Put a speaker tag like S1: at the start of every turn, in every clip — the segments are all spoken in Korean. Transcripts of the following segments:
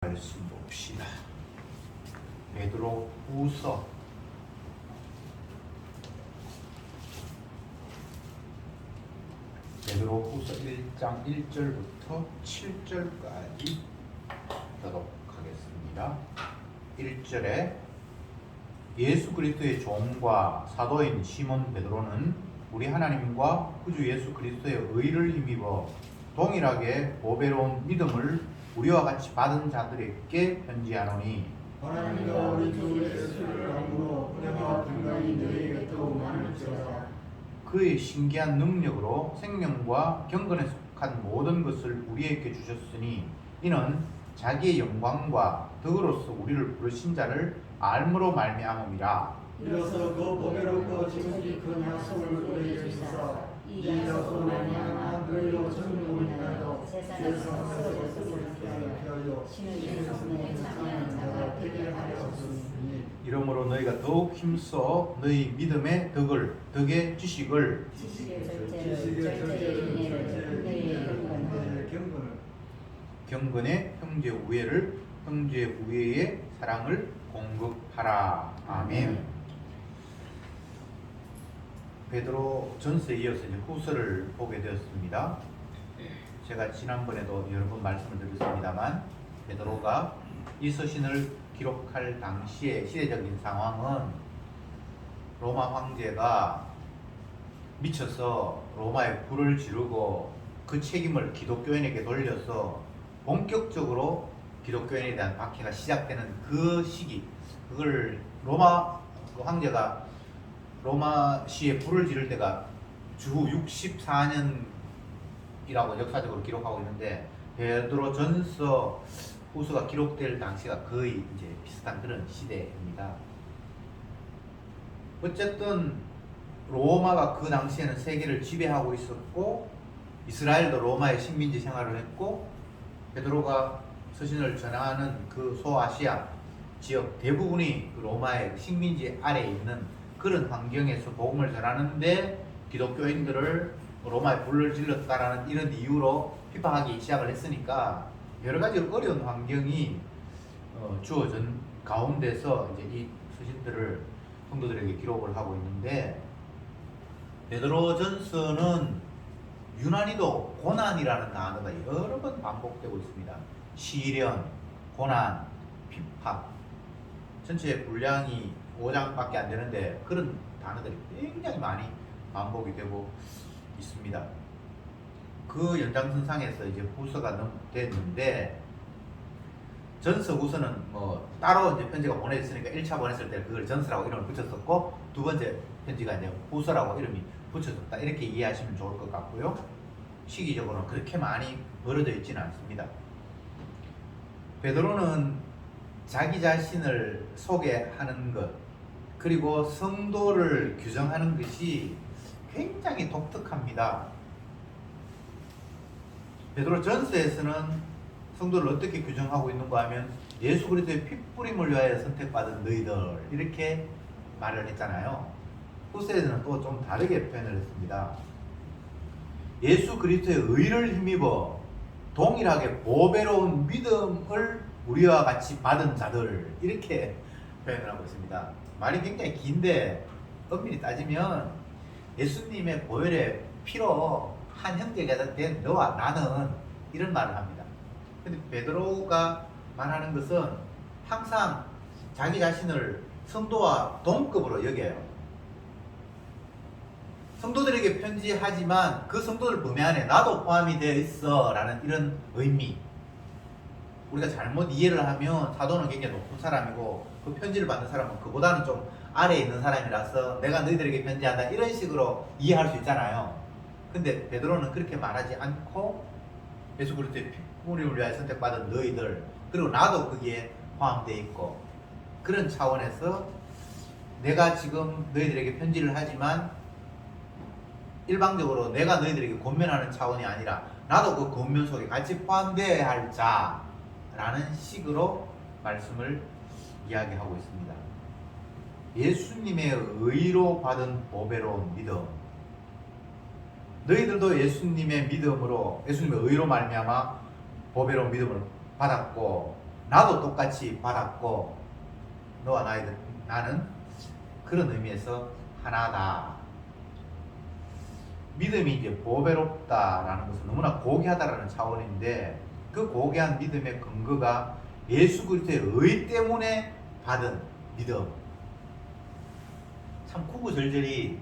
S1: 말씀 봅시다. 베드로후서 1장 1절부터 7절까지 보도록 하겠습니다. 1절에 예수 그리스도의 종과 사도인 시몬 베드로는 우리 하나님과 구주 예수 그리스도의 의를 힘입어 동일하게 보배로운 믿음을 우리와 같이 받은 자들에게 편지하노니
S2: 하나님과 우리 주 예수를 믿음으로 우리가 분간히 너희에게 더욱 많을지어다.
S1: 그의 신기한 능력으로 생명과 경건에 속한 모든 것을 우리에게 주셨으니 이는 자기의 영광과 덕으로서 우리를 부르신 자를 알므로 말미암음이라.
S2: 이로써 그 보배롭고 지극히 큰 약속을 우리에게 주사 이 약속으로 말미암아 너희로 정욕을 인하여 세상에서 쓰러졌음을 피하여 신의 성령에 참여하는 자가 되게 하였으니
S1: 이러므로 너희가 더욱 힘써 너희 믿음의 덕의 지식을
S2: 지식의 절제의 인내를 너희의 경건을
S1: 경건의 형제 우애를 형제 우애의 사랑을 공급하라. 아멘. 베드로 전서에 이어서 이제 후서를 보게 되었습니다. 제가 지난번에도 여러 번 말씀을 드렸습니다만 베드로가 이 서신을 기록할 당시의 시대적인 상황은 로마 황제가 미쳐서 로마에 불을 지르고 그 책임을 기독교인에게 돌려서 본격적으로 기독교인에 대한 박해가 시작되는 그 시기, 그걸 로마 황제가 로마시에 불을 지를 때가 주후 64년이라고 역사적으로 기록하고 있는데 베드로 전서 후서가 기록될 당시가 거의 이제 비슷한 그런 시대입니다. 어쨌든 로마가 그 당시에는 세계를 지배하고 있었고 이스라엘도 로마의 식민지 생활을 했고 베드로가 서신을 전하는 그 소아시아 지역 대부분이 그 로마의 식민지 아래에 있는 그런 환경에서 복음을 전하는데 기독교인들을 로마에 불을 질렀다라는 이런 이유로 핍박하기 시작을 했으니까 여러 가지 어려운 환경이 주어진 가운데서 이제 이 서신들을 성도들에게 기록을 하고 있는데 베드로전서는 유난히도 고난이라는 단어가 여러 번 반복되고 있습니다. 시련, 고난, 핍박. 전체 분량이 5장밖에 안 되는데 그런 단어들이 굉장히 많이 반복이 되고 있습니다. 그 연장선상에서 이제 후서가 됐는데 전서 후서는 뭐 따로 이제 편지가 보내졌으니까 1차 보냈을 때 그걸 전서라고 이름을 붙였었고 두 번째 편지가 이제 후서라고 이름이 붙여졌다, 이렇게 이해하시면 좋을 것 같고요. 시기적으로는 그렇게 많이 벌어져 있지는 않습니다. 베드로는 자기 자신을 소개하는 것 그리고 성도를 규정하는 것이 굉장히 독특합니다. 베드로 전서에서는 성도를 어떻게 규정하고 있는가 하면 예수 그리스도의 핏부림을 위하여 선택받은 너희들, 이렇게 말을 했잖아요. 후서에서는 또 좀 다르게 표현을 했습니다. 예수 그리스도의 의를 힘입어 동일하게 보배로운 믿음을 우리와 같이 받은 자들, 이렇게 표현을 하고 있습니다. 말이 굉장히 긴데 엄밀히 따지면 예수님의 보혈의 피로 한 형제가 된 너와 나는, 이런 말을 합니다. 근데 베드로가 말하는 것은 항상 자기 자신을 성도와 동급으로 여겨요. 성도들에게 편지하지만 그 성도들 범위 안에 나도 포함이 되어 있어 라는 이런 의미. 우리가 잘못 이해를 하면 사도는 굉장히 높은 사람이고 그 편지를 받는 사람은 그보다는 좀 아래에 있는 사람이라서 내가 너희들에게 편지한다, 이런 식으로 이해할 수 있잖아요. 근데 베드로는 그렇게 말하지 않고 예수 그리스도의 핏부림을 위하여 선택받은 너희들, 그리고 나도 거기에 포함되어 있고, 그런 차원에서 내가 지금 너희들에게 편지를 하지만 일방적으로 내가 너희들에게 권면하는 차원이 아니라 나도 그 권면 속에 같이 포함되어야 할 자라는 식으로 말씀을 이야기하고 있습니다. 예수님의 의로 받은 보배로운 믿음, 너희들도 예수님의 믿음으로, 예수님의 의로 말미암아 보배로운 믿음을 받았고 나도 똑같이 받았고 너와 나는 그런 의미에서 하나다. 믿음이 이제 보배롭다라는 것은 너무나 고귀하다라는 차원인데 그 고귀한 믿음의 근거가 예수 그리스도의 의 때문에 받은 믿음. 참 구구절절히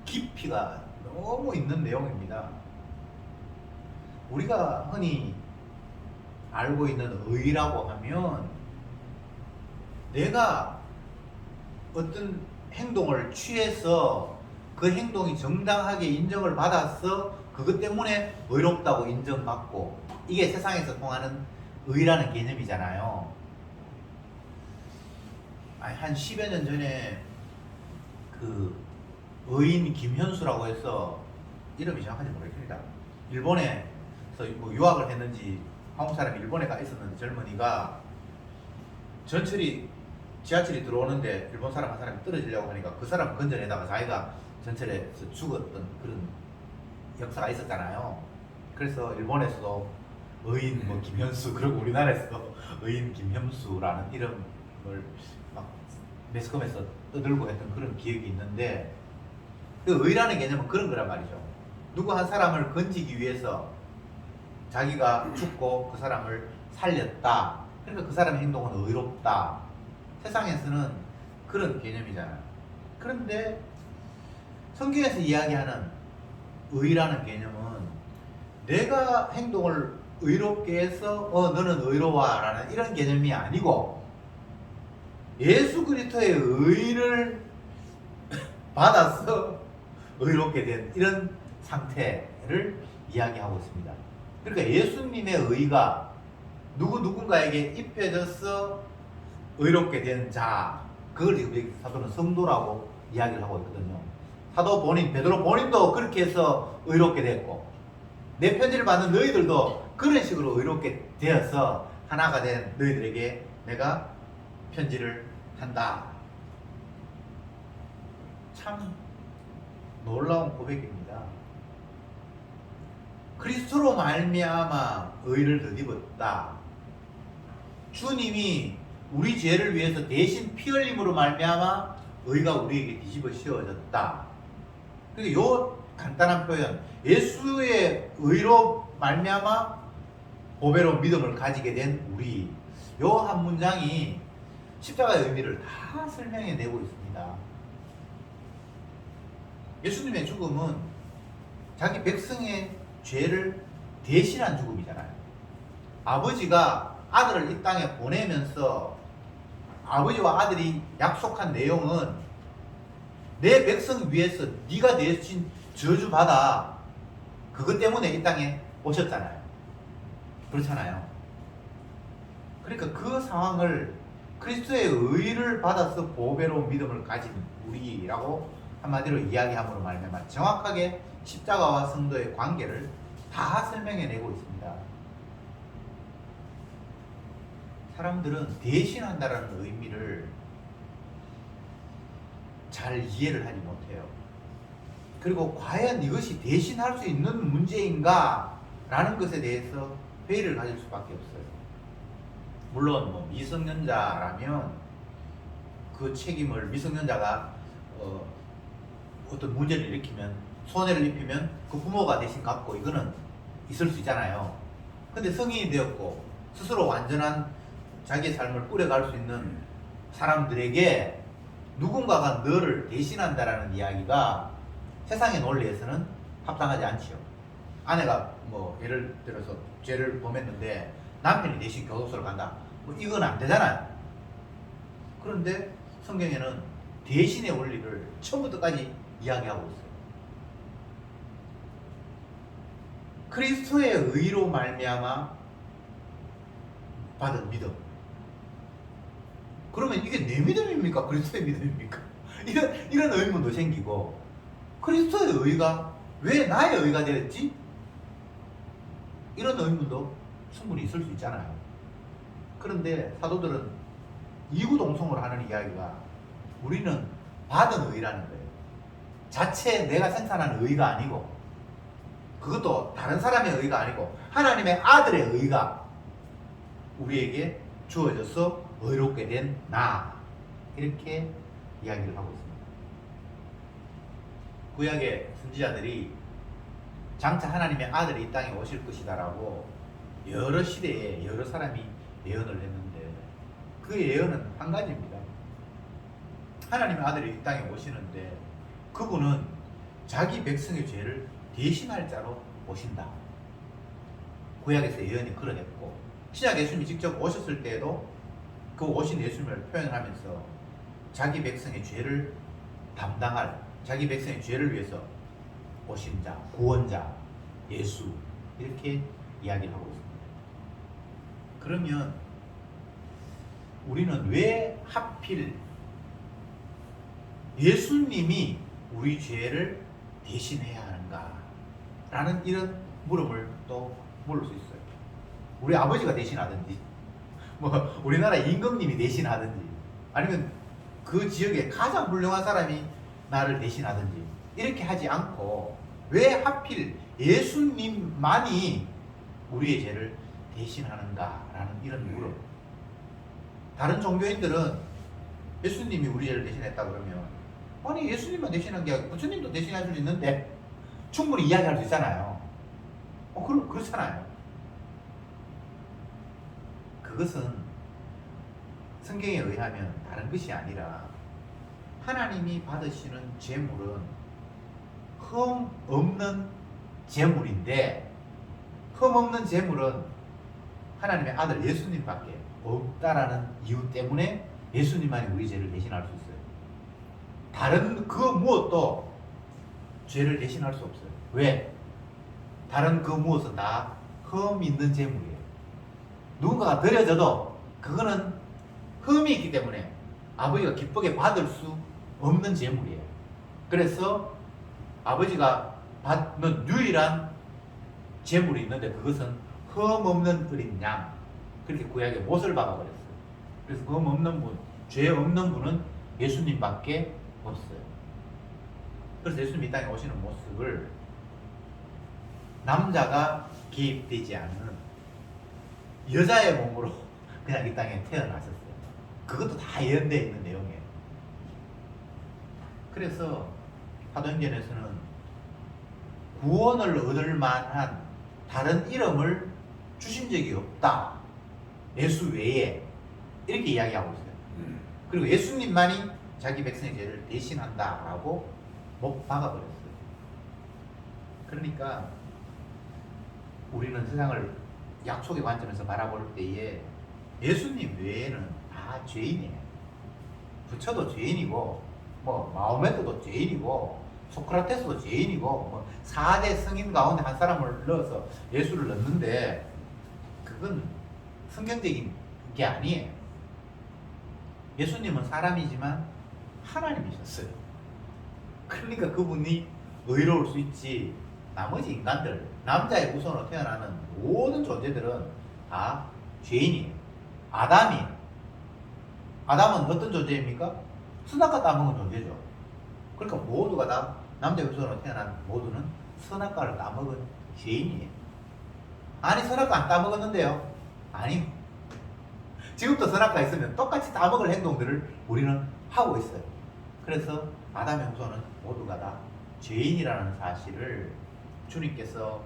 S1: 깊이가 너무 있는 내용입니다. 우리가 흔히 알고 있는 의라고 하면 내가 어떤 행동을 취해서 그 행동이 정당하게 인정을 받아서 그것 때문에 의롭다고 인정받고 이게 세상에서 통하는 의라는 개념이잖아요. 한 10여 년 전에 그 의인 김현수라고 해서 이름이 정확한지 모르겠습니다. 일본에서 뭐 유학을 했는지 한국 사람이 일본에 가 있었는데 젊은이가 지하철이 들어오는데 일본 사람 한 사람이 떨어지려고 하니까 그 사람 건져내다가 자기가 전철에서 죽었던 그런 역사가 있었잖아요. 그래서 일본에서도 의인 뭐 김현수, 그리고 우리나라에서도 의인 김현수라는 이름을 막 매스컴에서 떠들고 했던 그런 기억이 있는데 그 의라는 개념은 그런 거란 말이죠. 누구 한 사람을 건지기 위해서 자기가 죽고 그 사람을 살렸다. 그러니까 그 사람의 행동은 의롭다. 세상에서는 그런 개념이잖아요. 그런데 성경에서 이야기하는 의라는 개념은 내가 행동을 의롭게 해서 너는 의로워라는 이런 개념이 아니고 예수 그리스도의 의를 받아서 의롭게 된 이런 상태를 이야기하고 있습니다. 그러니까 예수님의 의가 누군가에게 입혀져서 의롭게 된 자, 그걸 지금 사도는 성도라고 이야기를 하고 있거든요. 사도 본인, 베드로 본인도 그렇게 해서 의롭게 됐고 내 편지를 받는 너희들도 그런 식으로 의롭게 되어서 하나가 된 너희들에게 내가 편지를 한다. 참 놀라운 고백입니다. 그리스도로 말미암아 의를 덧입었다. 주님이 우리 죄를 위해서 대신 피 흘림으로 말미암아 의가 우리에게 뒤집어 씌워졌다. 그러니까 요 간단한 표현, 예수의 의로 말미암아 보배로운 믿음을 가지게 된 우리, 요 한 문장이 십자가의 의미를 다 설명해 내고 있습니다. 예수님의 죽음은 자기 백성의 죄를 대신한 죽음이잖아요. 아버지가 아들을 이 땅에 보내면서 아버지와 아들이 약속한 내용은 내 백성 위해서 네가 대신 저주받아. 그것 때문에 이 땅에 오셨잖아요. 그렇잖아요. 그러니까 그 상황을 그리스도의 의를 받아서 보배로운 믿음을 가진 우리라고 한마디로 이야기함으로 말미암아 정확하게 십자가와 성도의 관계를 다 설명해내고 있습니다. 사람들은 대신한다라는 의미를 잘 이해를 하지 못해요. 그리고 과연 이것이 대신할 수 있는 문제인가? 라는 것에 대해서 회의를 가질 수밖에 없어요. 물론 뭐 미성년자라면 그 책임을 미성년자가 어떤 문제를 일으키면 손해를 입히면 그 부모가 대신 갚고 이거는 있을 수 있잖아요. 근데 성인이 되었고 스스로 완전한 자기의 삶을 꾸려갈 수 있는 사람들에게 누군가가 너를 대신한다라는 이야기가 세상의 논리에서는 합당하지 않지요. 아내가 뭐 예를 들어서 죄를 범했는데 남편이 대신 교도소를 간다. 뭐 이건 안 되잖아요. 그런데 성경에는 대신의 원리를 처음부터까지 이야기하고 있어요. 그리스도의 의로 말미암아 받은 믿음. 그러면 이게 내 믿음입니까? 그리스도의 믿음입니까? 이런 의문도 생기고, 그리스도의 의가 왜 나의 의가 되었지? 이런 의문도 충분히 있을 수 있잖아요. 그런데 사도들은 이구동성으로 하는 이야기가 우리는 받은 의라는 거예요. 자체 내가 생산한 의가 아니고, 그것도 다른 사람의 의가 아니고 하나님의 아들의 의가 우리에게 주어져서 의롭게 된 나, 이렇게 이야기를 하고 있습니다. 구약의 선지자들이 장차 하나님의 아들이 이 땅에 오실 것이다라고 여러 시대에 여러 사람이 예언을 했는데, 그 예언은 한 가지입니다. 하나님의 아들이 이 땅에 오시는데 그분은 자기 백성의 죄를 대신할 자로 오신다. 구약에서 예언이 그러했고, 신약 예수님이 직접 오셨을 때에도 그 오신 예수님을 표현하면서 자기 백성의 죄를 담당할, 자기 백성의 죄를 위해서 오신 자, 구원자, 예수, 이렇게 이야기를 하고 있습니다. 그러면 우리는 왜 하필 예수님이 우리 죄를 대신해야 하는가? 라는 이런 물음을 또 물을 수 있어요. 우리 아버지가 대신하든지, 뭐 우리나라 임금님이 대신하든지, 아니면 그 지역에 가장 훌륭한 사람이 나를 대신하든지, 이렇게 하지 않고 왜 하필 예수님만이 우리의 죄를 대신하는가라는 이런 물음. 다른 종교인들은 예수님이 우리 죄를 대신했다 그러면, 아니 예수님만 대신한 게 아니고 부처님도 대신할 수 있는데, 충분히 이야기할 수 있잖아요. 그렇잖아요. 그것은 성경에 의하면 다른 것이 아니라, 하나님이 받으시는 제물은 흠 없는 제물인데, 흠 없는 제물은 하나님의 아들 예수님밖에 없다라는 이유 때문에 예수님만이 우리 죄를 대신할 수 있어요. 다른 그 무엇도 죄를 대신할 수 없어요. 왜? 다른 그 무엇은 다 흠 있는 제물이에요. 누군가가 드려져도 그거는 흠이 있기 때문에 아버지가 기쁘게 받을 수 없는 제물이에요. 그래서 아버지가 받는 유일한 제물이 있는데, 그것은 흠 없는 어린 양, 그렇게 구약에 못을 박아버렸어요. 그래서 흠 없는 분, 죄 없는 분은 예수님밖에 없어요. 그래서 예수님이 이 땅에 오시는 모습을 남자가 개입되지 않는 여자의 몸으로 그냥 이 땅에 태어나셨어요. 그것도 다 예언되어 있는 내용이에요. 그래서 사도행전에서는 구원을 얻을 만한 다른 이름을 주신 적이 없다, 예수 외에, 이렇게 이야기하고 있어요. 그리고 예수님만이 자기 백성의 죄를 대신한다라고 못 박아버렸어요. 그러니까 우리는 세상을 약속의 관점에서 바라볼 때에 예수님 외에는 다 죄인이에요. 부처도 죄인이고, 뭐 마호메트도 죄인이고, 소크라테스도 죄인이고, 뭐 4대 성인 가운데 한 사람을 넣어서 예수를 넣는데, 그건 성경적인 게 아니에요. 예수님은 사람이지만 하나님이셨어요. 그러니까 그분이 의로울 수 있지, 나머지 인간들, 남자의 후손으로 태어나는 모든 존재들은 다 죄인이에요. 아담이에요. 아담은 어떤 존재입니까? 선악과 따먹은 존재죠. 그러니까 모두가 다 남자의 후손으로 태어난 모두는 선악과를 따먹은 죄인이에요. 아니, 선악과 안 따먹었는데요? 아니요. 지금도 선악과 있으면 똑같이 따먹을 행동들을 우리는 하고 있어요. 그래서 아담의 후손은 모두가 다 죄인이라는 사실을 주님께서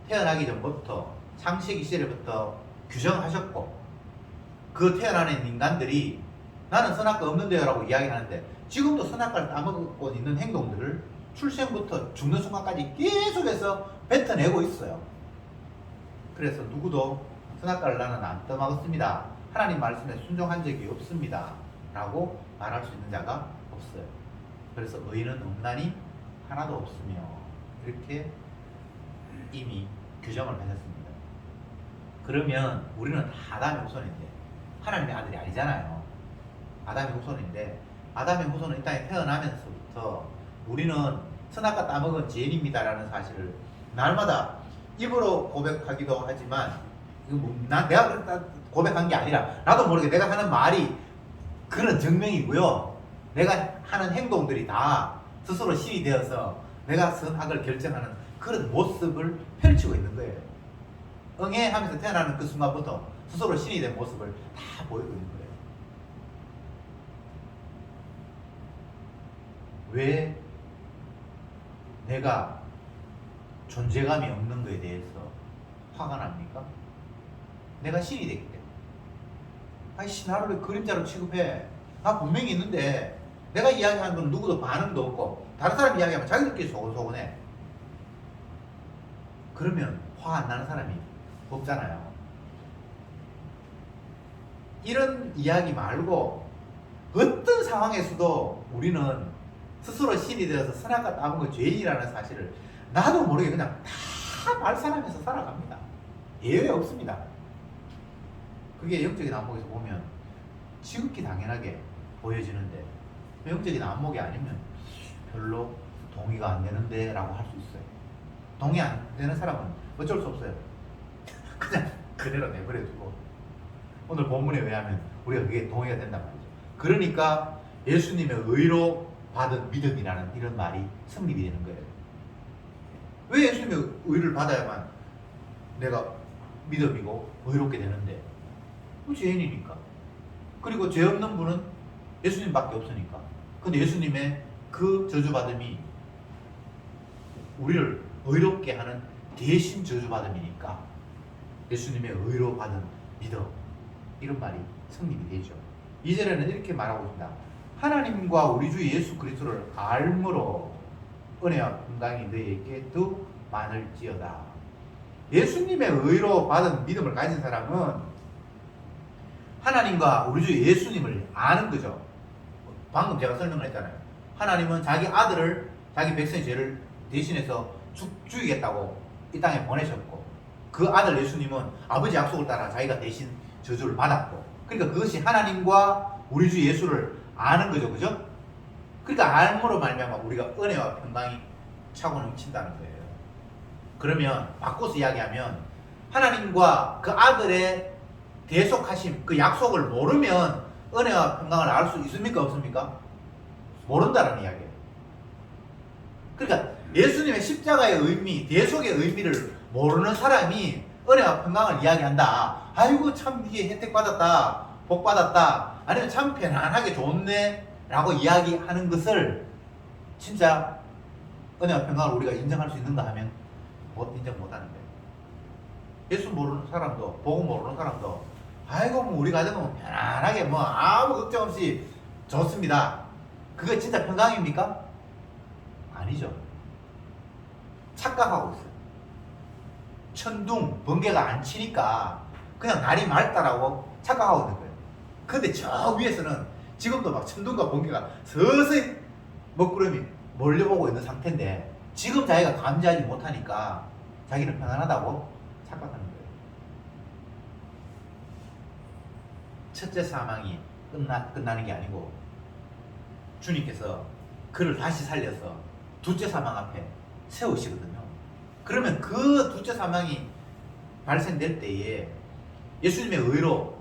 S1: 태어나기 전부터, 창세기 시절부터 규정하셨고, 그 태어나는 인간들이 나는 선악과 없는데요 라고 이야기하는데, 지금도 선악과를 따먹고 있는 행동들을 출생부터 죽는 순간까지 계속해서 뱉어내고 있어요. 그래서 누구도 선악과를 나는 안 따먹었습니다, 하나님 말씀에 순종한 적이 없습니다 라고 말할 수 있는 자가 없어요. 그래서 의인은 없나니 하나도 없으며, 이렇게 이미 규정을 하셨습니다. 그러면 우리는 아담의 후손인데 하나님의 아들이 아니잖아요. 아담의 후손인데, 아담의 후손은 이 땅에 태어나면서부터 우리는 선악과 따먹은 죄인입니다라는 사실을 날마다 입으로 고백하기도 하지만, 내가 고백한 게 아니라 나도 모르게 내가 하는 말이 그런 증명이고요. 내가 하는 행동들이 다 스스로 신이 되어서 내가 선악을 결정하는 그런 모습을 펼치고 있는 거예요. 응애 하면서 태어나는 그 순간부터 스스로 신이 된 모습을 다 보이고 있는 거예요. 왜 내가 존재감이 없는 것에 대해서 화가 납니까? 내가 신이 됐기 때문에. 아니, 신하를 왜 그림자로 취급해? 나 분명히 있는데 내가 이야기하는 건 누구도 반응도 없고 다른 사람 이야기하면 자기들끼리 소곤소곤해. 그러면 화 안 나는 사람이 없잖아요. 이런 이야기 말고 어떤 상황에서도 우리는 스스로 신이 되어서 선악과 따먹은 거 죄인이라는 사실을 나도 모르게 그냥 다 발산하면서 살아갑니다. 예외 없습니다. 그게 영적인 안목에서 보면 지극히 당연하게 보여지는데 영적인 안목이 아니면 별로 동의가 안 되는데 라고 할 수 있어요. 동의 안 되는 사람은 어쩔 수 없어요. 그냥 그대로 내버려 두고 오늘 본문에 의하면 우리가 그게 동의가 된단 말이죠. 그러니까 예수님의 의로 받은 믿음이라는 이런 말이 성립이 되는 거예요. 왜 예수님의 의를 받아야만 내가 믿음이고 의롭게 되는데? 죄인이니까. 그리고 죄 없는 분은 예수님밖에 없으니까. 근데 예수님의 그 저주받음이 우리를 의롭게 하는 대신 저주받음이니까 예수님의 의로 받은 믿음, 이런 말이 성립이 되죠. 2절에는 이렇게 말하고 있습니다. 하나님과 우리 주 예수 그리스도를 알므로 은혜와 평강이 너희에게 더 많을지어다. 예수님의 의로 받은 믿음을 가진 사람은 하나님과 우리 주 예수님을 아는 거죠. 방금 제가 설명을 했잖아요. 하나님은 자기 아들을 자기 백성의 죄를 대신해서 죽이겠다고 이 땅에 보내셨고, 그 아들 예수님은 아버지 약속을 따라 자기가 대신 저주를 받았고, 그러니까 그것이 하나님과 우리 주 예수를 아는 거죠. 그죠? 그러니까 알므로 말미암아 우리가 은혜와 평강이 차고 넘친다는 거예요. 그러면 바꿔서 이야기하면 하나님과 그 아들의 대속하심, 그 약속을 모르면 은혜와 평강을 알 수 있습니까? 없습니까? 모른다는 이야기예요. 그러니까 예수님의 십자가의 의미, 대속의 의미를 모르는 사람이 은혜와 평강을 이야기한다. 아이고 참 이게 혜택 받았다, 복 받았다, 아니면 참 편안하게 좋네 라고 이야기하는 것을 진짜 은혜와 평강을 우리가 인정할 수 있는가 하면 인정 못하는 거예요. 예수 모르는 사람도, 복음 모르는 사람도 아이고 뭐 우리 가정은 뭐 편안하게 뭐 아무 걱정 없이 좋습니다. 그게 진짜 평강입니까? 아니죠. 착각하고 있어요. 천둥, 번개가 안 치니까 그냥 날이 맑다라고 착각하고 있는 거예요. 근데 저 위에서는 지금도 막 천둥과 번개가 서서히 먹구름이 몰려보고 있는 상태인데 지금 자기가 감지하지 못하니까 자기는 편안하다고 착각하는 거예요. 첫째 사망이 끝나는 게 아니고 주님께서 그를 다시 살려서 둘째 사망 앞에 세우시거든요. 그러면 그 둘째 사망이 발생될 때에 예수님의 의로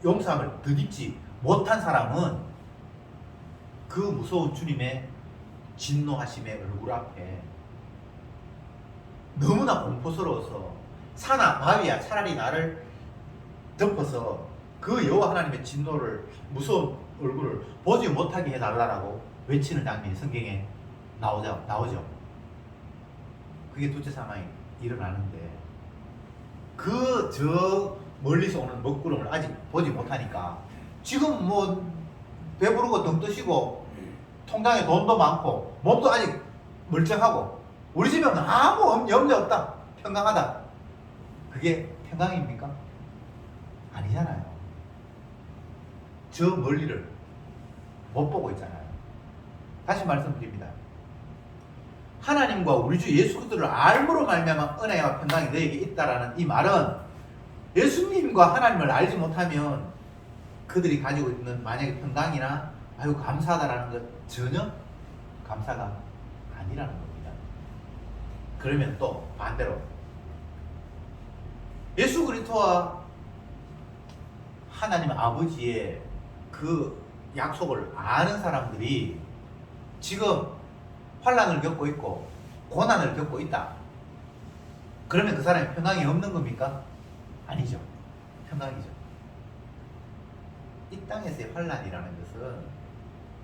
S1: 용서함을 덧입지 못한 사람은 그 무서운 주님의 진노하심의 얼굴 앞에 너무나 공포스러워서 산아 바위야 차라리 나를 덮어서 그 여호와 하나님의 진노를 무서운 얼굴을 보지 못하게 해달라고 외치는 장면이 성경에 나오죠. 그게 둘째 사망이 일어나는데 그 저 멀리서 오는 먹구름을 아직 보지 못하니까 지금 뭐 배부르고 등 뜨시고 통장에 돈도 많고 몸도 아직 멀쩡하고 우리 집에 아무 염려 없다, 평강하다. 그게 평강입니까? 아니잖아요. 저 멀리를 못 보고 있잖아요. 다시 말씀드립니다. 하나님과 우리 주 예수 그리스도를 알므로 말미암아 은혜와 평강이 너에게 있다라는 이 말은 예수님과 하나님을 알지 못하면 그들이 가지고 있는 만약에 평강이나 아유 감사하다라는 것 전혀 감사가 아니라는 겁니다. 그러면 또 반대로 예수 그리스도와 하나님 아버지의 그 약속을 아는 사람들이 지금 환난을 겪고 있고 고난을 겪고 있다. 그러면 그 사람이 평강이 없는 겁니까? 아니죠. 평강이죠. 이 땅에서의 환란이라는 것은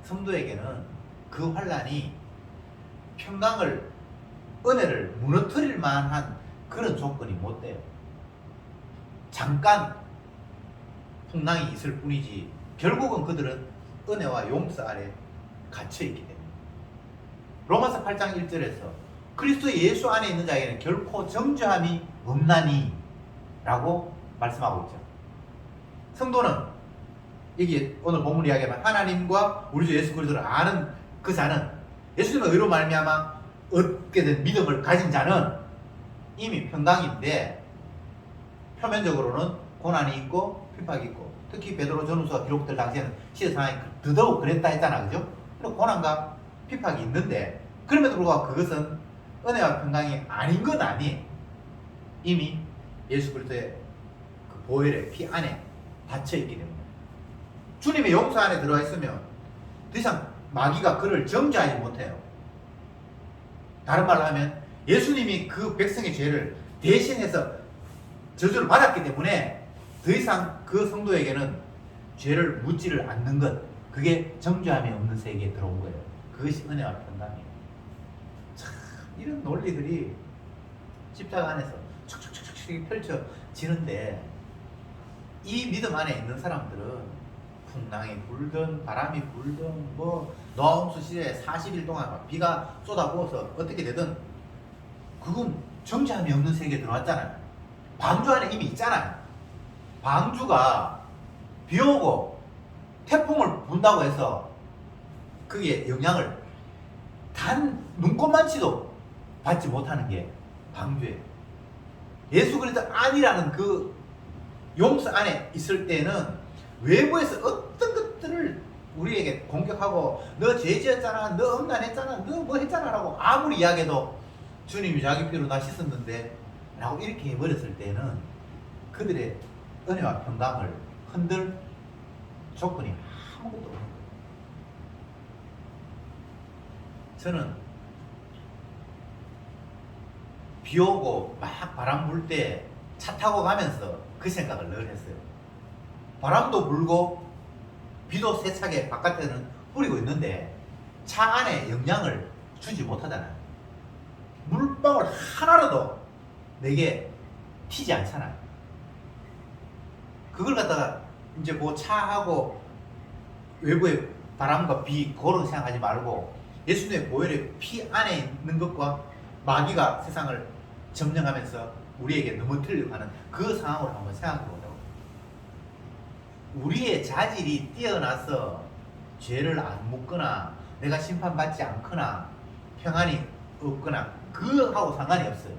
S1: 성도에게는 그 환란이 평강을, 은혜를 무너뜨릴 만한 그런 조건이 못 돼요. 잠깐 풍랑이 있을 뿐이지 결국은 그들은 은혜와 용서 아래 갇혀있기 때문에 로마서 8장 1절에서 그리스도 예수 안에 있는 자에게는 결코 정죄함이 없나니 라고 말씀하고 있죠. 성도는 이게 오늘 본문 이야기하면 하나님과 우리 주 예수 그리스도를 아는 그 자는, 예수님의 의로 말미암아 얻게 된 믿음을 가진 자는 이미 평강인데, 표면적으로는 고난이 있고 핍박이 있고, 특히 베드로 전후서가 기록될 당시에는 시대 상황이 더더욱 그랬다 했잖아, 그죠? 그리고 고난과 핍박이 있는데, 그럼에도 불구하고 그것은 은혜와 평강이 아닌 건 아니에요. 이미 예수 그리스도의 그 보혈의 피 안에 닫혀있기 때문에, 주님의 용서 안에 들어가 있으면 더 이상 마귀가 그를 정죄하지 못해요. 다른 말로 하면 예수님이 그 백성의 죄를 대신해서 저주를 받았기 때문에 더 이상 그 성도에게는 죄를 묻지를 않는 것, 그게 정죄함이 없는 세계에 들어온 거예요. 그것이 은혜와 평강이에요. 참, 이런 논리들이 십자가 안에서 축축축축 펼쳐지는데, 이 믿음 안에 있는 사람들은 풍랑이 불든 바람이 불든 뭐 노홍수 시대에 40일 동안 비가 쏟아부어서 어떻게 되든 그건 정죄함이 없는 세계에 들어왔잖아요. 방주 안에 이미 있잖아요. 방주가 비 오고 태풍을 분다고 해서 그게 영향을 단 눈꼽만치도 받지 못하는 게 방주예요. 예수 그리스도 안이라는 그 용서 안에 있을 때는 외부에서 어떤 것들을 우리에게 공격하고 너 죄 지었잖아, 너 음란했잖아, 너 뭐 했잖아 라고 아무리 이야기해도 주님이 자기 피로 나 씻었는데 라고 이렇게 해버렸을 때는 그들의 은혜와 평강을 흔들 조건이 아무것도 없는 거예요. 저는 비 오고 막 바람 불 때 차 타고 가면서 그 생각을 늘 했어요. 바람도 불고 비도 세차게 바깥에는 뿌리고 있는데 차 안에 영향을 주지 못하잖아요. 물방울 하나라도 내게 튀지 않잖아요. 그걸 갖다가 이제 그 차하고 외부의 바람과 비 그런 생각하지 말고 예수님의 보혈의 피 안에 있는 것과 마귀가 세상을 점령하면서 우리에게 넘어뜨리려고 하는 그 상황으로 한번 생각해 보자고. 우리의 자질이 뛰어나서 죄를 안 묻거나 내가 심판받지 않거나 평안이 없거나 그하고 상관이 없어요.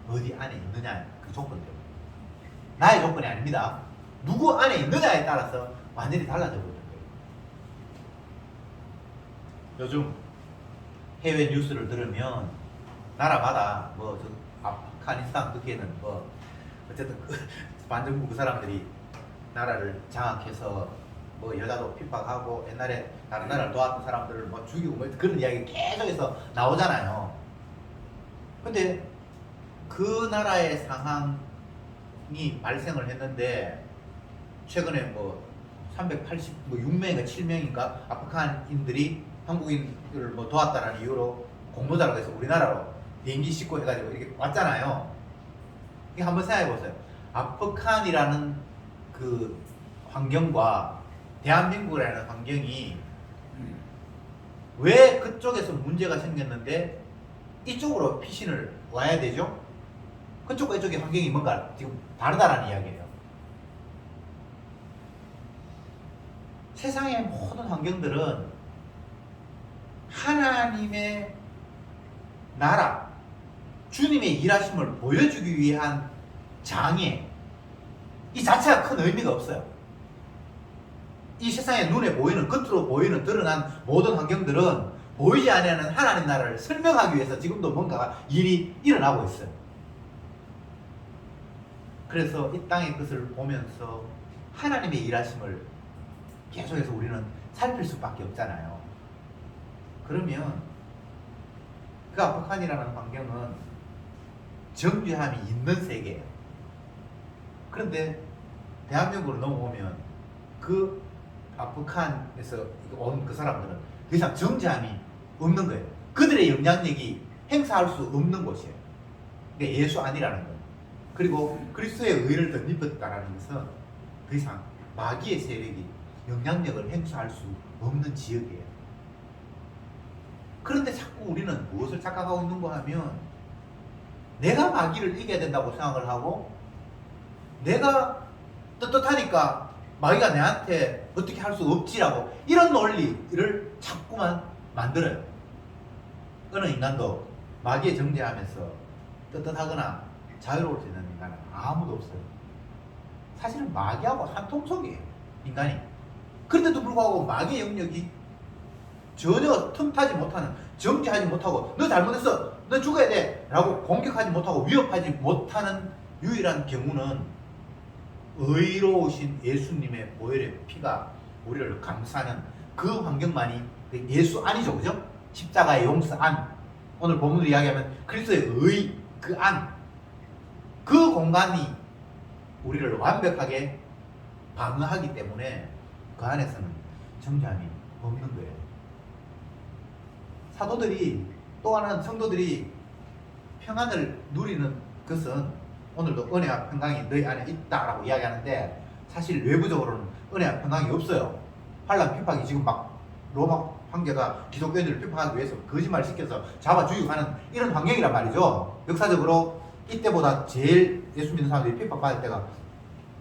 S1: 어디 안에 있느냐 그 조건 때문에. 나의 조건이 아닙니다. 누구 안에 있느냐에 따라서 완전히 달라져 버리는 거예요. 요즘 해외 뉴스를 들으면 나라마다 뭐 아프가니스탄 그게는 뭐 어쨌든 반정부 그 사람들이 나라를 장악해서 뭐 여자도 핍박하고 옛날에 다른 나라를 도왔던 사람들을 뭐 죽이고 뭐 그런 이야기 계속해서 나오잖아요. 근데 그 나라의 상황이 발생을 했는데 최근에 뭐 386명인가 7명인가 아프간인들이 한국인들을 뭐 도왔다는 이유로 공모자로 해서 우리나라로 비행기 싣고 해가지고 이렇게 왔잖아요. 이게 한번 생각해 보세요. 아프간이라는 그 환경과 대한민국이라는 환경이 왜 그쪽에서 문제가 생겼는데 이쪽으로 피신을 와야 되죠? 그쪽과 이쪽의 환경이 뭔가 지금 다르다라는 이야기예요. 세상의 모든 환경들은 하나님의 나라, 주님의 일하심을 보여주기 위한 장애, 이 자체가 큰 의미가 없어요. 이 세상의 눈에 보이는, 겉으로 보이는 드러난 모든 환경들은 보이지 않는 하나님 나라를 설명하기 위해서 지금도 뭔가 일이 일어나고 있어요. 그래서 이 땅의 것을 보면서 하나님의 일하심을 계속해서 우리는 살필 수밖에 없잖아요. 그러면 그 아프간이라는 환경은 정죄함이 있는 세계예요. 그런데 대한민국으로 넘어오면 그 북한에서 온 그 사람들은 더 이상 정죄함이 없는 거예요. 그들의 영향력이 행사할 수 없는 곳이에요. 그게 예수 아니라는 거예요. 그리고 그리스도의 의를 덧입었다라는 것은 더 이상 마귀의 세력이 영향력을 행사할 수 없는 지역이에요. 그런데 자꾸 우리는 무엇을 착각하고 있는가 하면 내가 마귀를 이겨야 된다고 생각을 하고 내가 떳떳하니까 마귀가 내한테 어떻게 할 수 없지라고 이런 논리를 자꾸만 만들어요. 어느 인간도 마귀의 정죄하면서 떳떳하거나 자유로울 수 있는 인간은 아무도 없어요. 사실은 마귀하고 한 통속이에요, 인간이. 그런데도 불구하고 마귀의 영역이 전혀 틈타지 못하는, 정죄하지 못하고 너 잘못했어, 너 죽어야 돼 라고 공격하지 못하고 위협하지 못하는 유일한 경우는 의로우신 예수님의 보혈의 피가 우리를 감싸는 그 환경만이 예수 안이죠, 그죠? 십자가의 용서 안, 오늘 본문으로 이야기하면 그리스도의 의 그 안, 그 공간이 우리를 완벽하게 방어하기 때문에 그 안에서는 정죄함이 없는 거예요. 사도들이, 또 하나는 성도들이 평안을 누리는 것은 오늘도 은혜와 평강이 너희 안에 있다라고 이야기하는데 사실 외부적으로는 은혜와 평강이 없어요. 환난 핍박이 지금 막 로마 황제가 기독교인들을 핍박하기 위해서 거짓말 시켜서 잡아 죽이고 하는 이런 환경이란 말이죠. 역사적으로 이때보다 제일 예수 믿는 사람들이 핍박받을 때가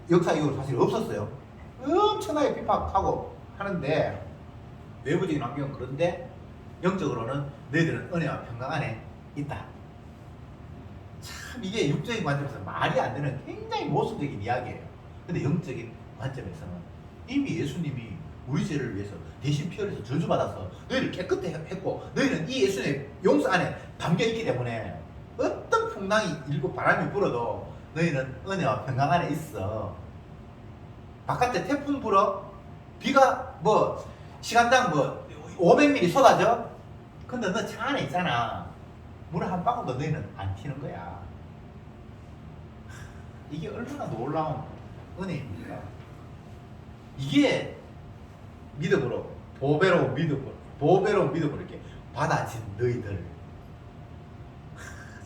S1: 역사 이후로 사실 없었어요. 엄청나게 핍박하고 하는데 외부적인 환경은 그런데 영적으로는 너희들은 은혜와 평강 안에 있다. 참 이게 육적인 관점에서 말이 안 되는 굉장히 모순적인 이야기예요. 근데 영적인 관점에서는 이미 예수님이 우리 죄를 위해서 대신 피 흘려서 저주받아서 너희를 깨끗해 했고 너희는 이 예수님의 용서 안에 담겨있기 때문에 어떤 풍랑이 일고 바람이 불어도 너희는 은혜와 평강 안에 있어. 바깥에 태풍 불어, 비가 뭐 시간당 뭐 500mm 쏟아져, 근데 너 차 안에 있잖아. 물 한 방울도 너희는 안 튀는 거야. 이게 얼마나 놀라운 은혜입니까? 이게 믿음으로, 보배로운 믿음으로 이렇게 받아진 너희들.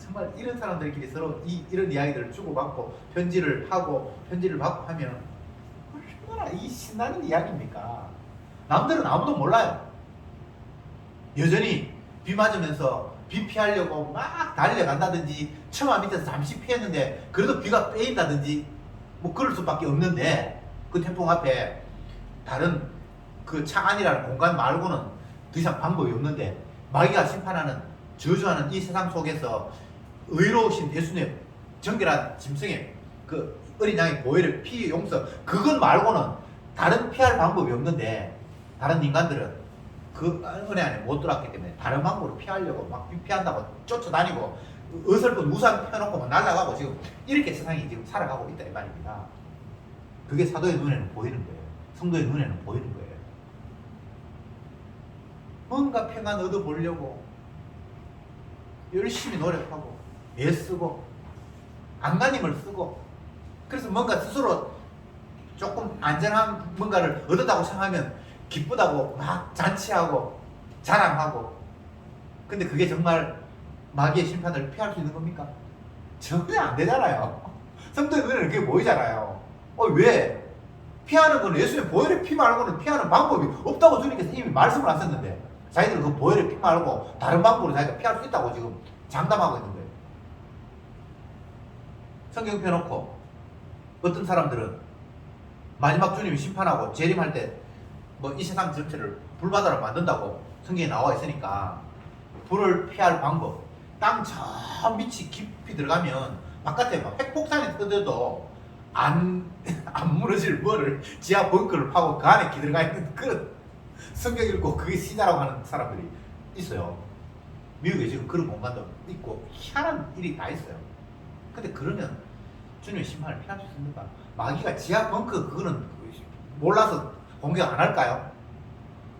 S1: 정말 이런 사람들끼리 서로 이런 이야기들을 주고받고 편지를 하고 편지를 받고 하면 얼마나 이 신나는 이야기입니까? 남들은 아무도 몰라요. 여전히 비 맞으면서 비 피하려고 막 달려간다든지 처마 밑에서 잠시 피했는데 그래도 비가 빼인다든지 뭐 그럴 수밖에 없는데 그 태풍 앞에 다른 그 차 안이라는 공간 말고는 더 이상 방법이 없는데 마귀가 심판하는 저주하는 이 세상 속에서 의로우신 예수님 정결한 짐승의 그 어린 양의 보혈의 피 용서 그것 말고는 다른 피할 방법이 없는데 다른 인간들은 그 은혜 안에 못 들어왔기 때문에 다른 방법으로 피하려고 막 피한다고 쫓아다니고 어설픈 우산 펴놓고 막 날아가고 지금 이렇게 세상이 지금 살아가고 있다 이 말입니다. 그게 사도의 눈에는 보이는 거예요. 성도의 눈에는 보이는 거예요. 뭔가 평안 얻어보려고 열심히 노력하고 애쓰고 안간힘을 쓰고 그래서 뭔가 스스로 조금 안전한 뭔가를 얻었다고 생각하면 기쁘다고 막 잔치하고 자랑하고 근데 그게 정말 마귀의 심판을 피할 수 있는 겁니까? 전혀 안 되잖아요. 성도의 눈에는 그게 보이잖아요. 왜? 피하는 거는 예수의 보혈의 피 말고는 피하는 방법이 없다고 주님께서 이미 말씀을 하셨는데 자기들은 그 보혈의 피 말고 다른 방법으로 자기가 피할 수 있다고 지금 장담하고 있는 거예요. 성경 펴놓고 어떤 사람들은 마지막 주님이 심판하고 재림할 때 뭐 이 세상 전체를 불바다로 만든다고 성경에 나와 있으니까 불을 피할 방법 땅 저 밑이 깊이 들어가면 바깥에 막 핵폭탄이 터져도 안 무너질 뭐를 지하 벙커를 파고 그 안에 기들어가 있는 그런 성경 읽고 그게 신자라고 하는 사람들이 있어요. 미국에 지금 그런 공간도 있고 희한한 일이 다 있어요. 근데 그러면 주님의 심판을 피할 수 있습니까? 마귀가 지하 벙커 그거는 몰라서 공격 안 할까요?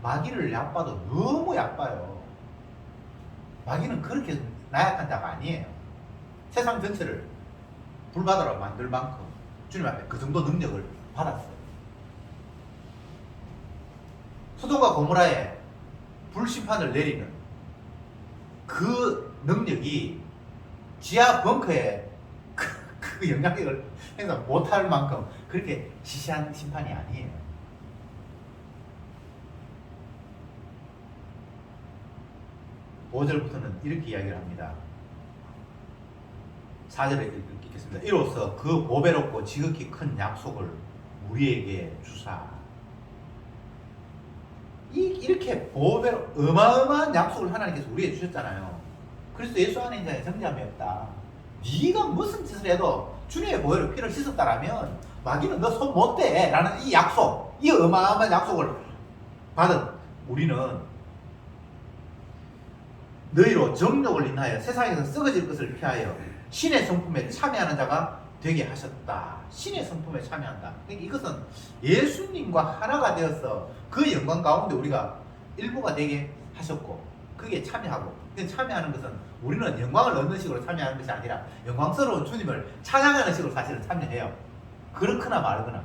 S1: 마귀를 얕봐도 너무 얕봐요. 마귀는 그렇게 나약한 자가 아니에요. 세상 전체를 불바다로 만들 만큼 주님 앞에 그 정도 능력을 받았어요. 소돔과 고모라에 불심판을 내리는 그 능력이 지하 벙커에 그 영향력을 행사 못할 만큼 그렇게 시시한 심판이 아니에요. (5절부터는) 이렇게 이야기를 합니다. 4절에 읽겠습니다. 이로써 그 보배롭고 지극히 큰 약속을 우리에게 주사. 이렇게 보배로 어마어마한 약속을 하나님께서 우리에게 주셨잖아요. 그래서 예수 안에 있는 자에 정죄함이 없다. 네가 무슨 짓을 해도 주님의 보혈로 피를 씻었다라면 마귀는 너 손 못 대 라는 이 약속, 이 어마어마한 약속을 받은 우리는 너희로 정욕을 인하여 세상에서 썩어질 것을 피하여 신의 성품에 참여하는 자가 되게 하셨다. 신의 성품에 참여한다. 그러니까 이것은 예수님과 하나가 되어서 그 영광 가운데 우리가 일부가 되게 하셨고 그게 참여하고, 참여하는 것은 우리는 영광을 얻는 식으로 참여하는 것이 아니라 영광스러운 주님을 찬양하는 식으로 사실은 참여해요. 그렇거나 말거나.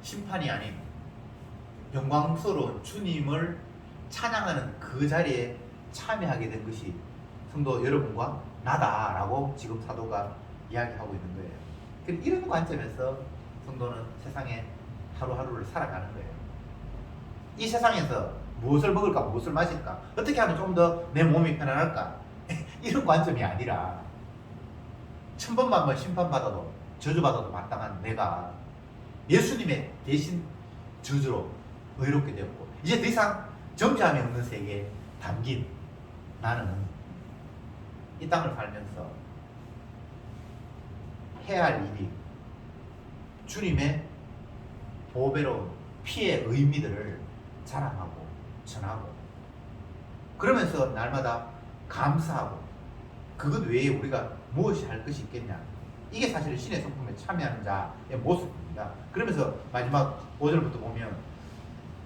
S1: 심판이 아닌 영광스러운 주님을 찬양하는 그 자리에 참여하게 된 것이 성도 여러분과 나다라고 지금 사도가 이야기하고 있는 거예요. 이런 관점에서 성도는 세상에 하루하루를 살아가는 거예요. 이 세상에서 무엇을 먹을까, 무엇을 마실까, 어떻게 하면 좀 더 내 몸이 편안할까, 이런 관점이 아니라 1000번만 심판받아도 저주받아도 마땅한 내가 예수님의 대신 저주로 의롭게 되었고 이제 더 이상 정죄함이 없는 세계에 담긴 나는 이 땅을 살면서 해야 할 일이 주님의 보배로운 피의 의미들을 자랑하고 전하고 그러면서 날마다 감사하고 그것 외에 우리가 무엇이 할 것이 있겠냐. 이게 사실 신의 성품에 참여하는 자의 모습입니다. 그러면서 마지막 5절부터 보면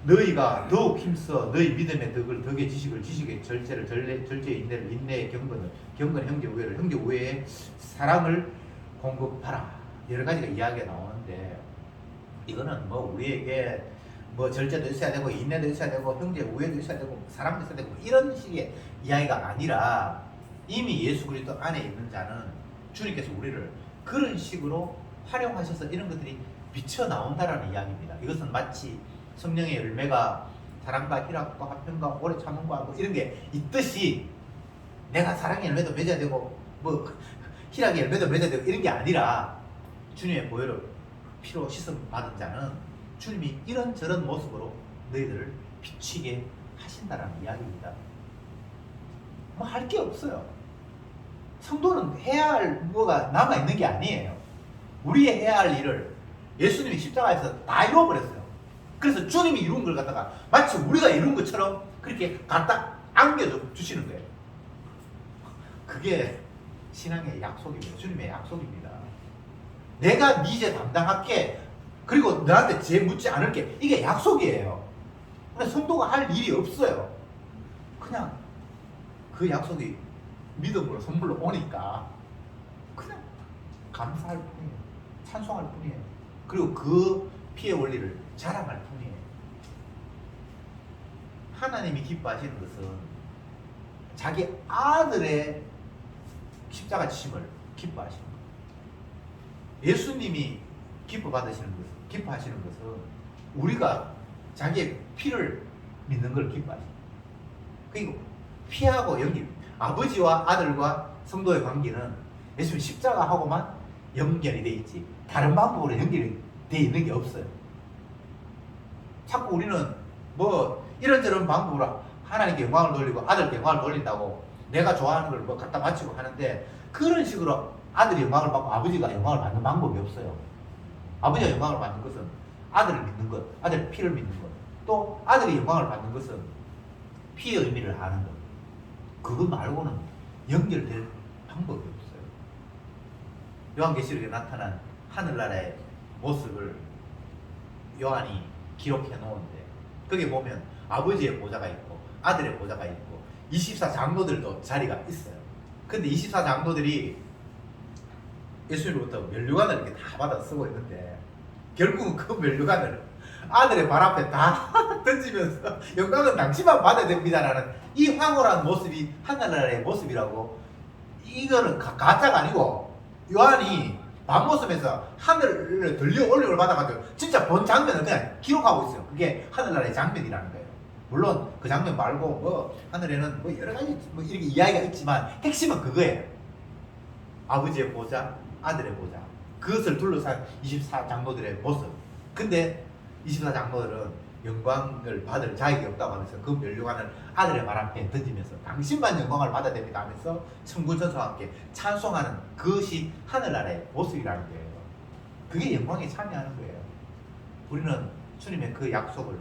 S1: 너희가 더욱 힘써 너희 믿음의 덕의 지식을 지식의 절제를 절제의 인내를 인내의 경건을 형제 우애를 형제 우애의 사랑을 공급하라. 여러 가지가 이야기가 나오는데 이거는 뭐 우리에게 뭐 절제도 있어야 되고 인내도 있어야 되고 형제 우애도 있어야 되고 사랑도 있어야 되고 이런 식의 이야기가 아니라 이미 예수 그리스도 안에 있는 자는 주님께서 우리를 그런 식으로 활용하셔서 이런 것들이 비쳐 나온다라는 이야기입니다. 이것은 마치 성령의 열매가 사랑과 희락과 화평과 오래 참음과 뭐 이런 게 있듯이 내가 사랑의 열매도 맺어야 되고 뭐 희락의 열매도 맺어야 되고 이런 게 아니라 주님의 보혈로 피로 씻음 받은 자는 주님이 이런저런 모습으로 너희들을 비치게 하신다라는 이야기입니다. 뭐 할 게 없어요. 성도는 해야 할 뭐가 남아있는 게 아니에요. 우리의 해야 할 일을 예수님이 십자가에서 다 이루어버렸어요. 그래서 주님이 이룬 걸 갖다가 마치 우리가 이룬 것처럼 그렇게 갖다 안겨주시는 거예요. 그게 신앙의 약속입니다. 주님의 약속입니다. 내가 네 죄 담당할게. 그리고 너한테 죄 묻지 않을게. 이게 약속이에요. 근데 성도가 할 일이 없어요. 그냥 그 약속이 믿음으로 선물로 오니까 그냥 감사할 뿐이에요. 찬송할 뿐이에요. 그리고 그 피의 원리를 자랑할 뿐이에요. 하나님이 기뻐하시는 것은 자기 아들의 십자가 지심을 기뻐하시는 거예요. 예수님이 기뻐하시는 것은 우리가 자기의 피를 믿는 걸 기뻐하시는 거예요. 그리고 피하고 연결, 아버지와 아들과 성도의 관계는 예수님 십자가하고만 연결이 돼 있지 다른 방법으로 연결이 돼 있는 게 없어요. 자꾸 우리는 뭐 이런저런 방법으로 하나님께 영광을 돌리고 아들께 영광을 돌린다고 내가 좋아하는 걸 뭐 갖다 바치고 하는데 그런 식으로 아들이 영광을 받고 아버지가 영광을 받는 방법이 없어요. 아버지가 영광을 받는 것은 아들을 믿는 것, 아들의 피를 믿는 것, 또 아들이 영광을 받는 것은 피의 의미를 아는 것. 그거 말고는 연결될 방법이 없어요. 요한계시록에 나타난 하늘나라의 모습을 요한이 기록해 놓은데 거기 보면 아버지의 보좌가 있고 아들의 보좌가 있고 24장로들도 자리가 있어요. 근데 24장로들이 예수님으로부터 면류관을 이렇게 다 받아 쓰고 있는데 결국은 그 면류관을 아들의 발 앞에 다 던지면서 영광은 당신만 받아야 됩니다라는 이 황홀한 모습이 하늘나라의 모습이라고. 이거는 가짜가 아니고 요한이 밤모습에서 하늘을 들려 올림을 받아가지고 진짜 본 장면을 그냥 기록하고 있어요. 그게 하늘나라의 장면이라는 거예요. 물론 그 장면 말고 뭐 하늘에는 뭐 여러 가지 뭐 이렇게 이야기가 있지만 핵심은 그거예요. 아버지의 보좌, 아들의 보좌, 그것을 둘러싼 24장로들의 모습. 근데 24장로들은 영광을 받을 자격이 없다고 하면서 그 면류관을 아들의 발 앞에 던지면서 당신만 영광을 받아야 됩니다 하면서 천군천사와 함께 찬송하는 그것이 하늘나라의 모습이라는 거예요. 그게 영광에 참여하는 거예요. 우리는 주님의 그 약속을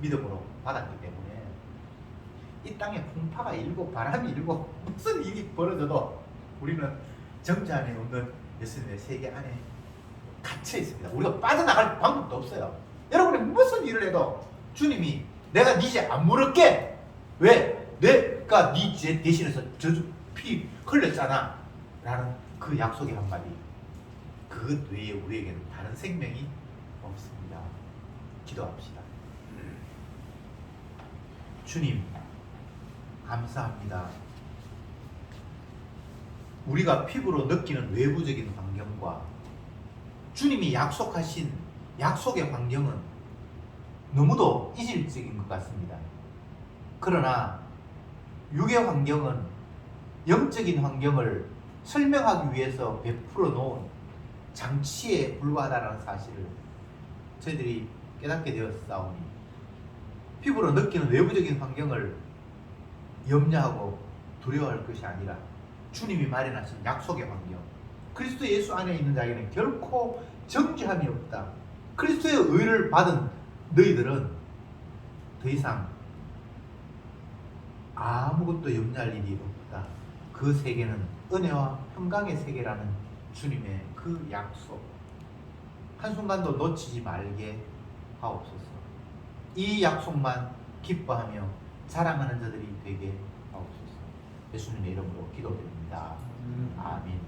S1: 믿음으로 받았기 때문에 이 땅에 풍파가 일고 바람이 일고 무슨 일이 벌어져도 우리는 정죄 안에 없는 예수님의 세계 안에 갇혀 있습니다. 우리가 빠져나갈 방법도 없어요. 여러분이 무슨 일을 해도 주님이 내가 네 죄 안 물을게. 왜? 내가 네 죄 대신해서 저주 피 흘렸잖아 라는 그 약속의 한마디, 그것 외에 우리에게는 다른 생명이 없습니다. 기도합시다. 주님 감사합니다. 우리가 피부로 느끼는 외부적인 환경과 주님이 약속하신 약속의 환경은 너무도 이질적인 것 같습니다. 그러나 육의 환경은 영적인 환경을 설명하기 위해서 베풀어 놓은 장치에 불과하다는 사실을 저희들이 깨닫게 되었사오니 피부로 느끼는 외부적인 환경을 염려하고 두려워할 것이 아니라 주님이 마련하신 약속의 환경, 그리스도 예수 안에 있는 자에게는 결코 정죄함이 없다. 그리스도의 의를 받은 너희들은 더 이상 아무것도 염려할 일이 없다. 그 세계는 은혜와 평강의 세계라는 주님의 그 약속, 한순간도 놓치지 말게 하옵소서. 이 약속만 기뻐하며 자랑하는 자들이 되게 하옵소서. 예수님의 이름으로 기도드립니다. 아멘.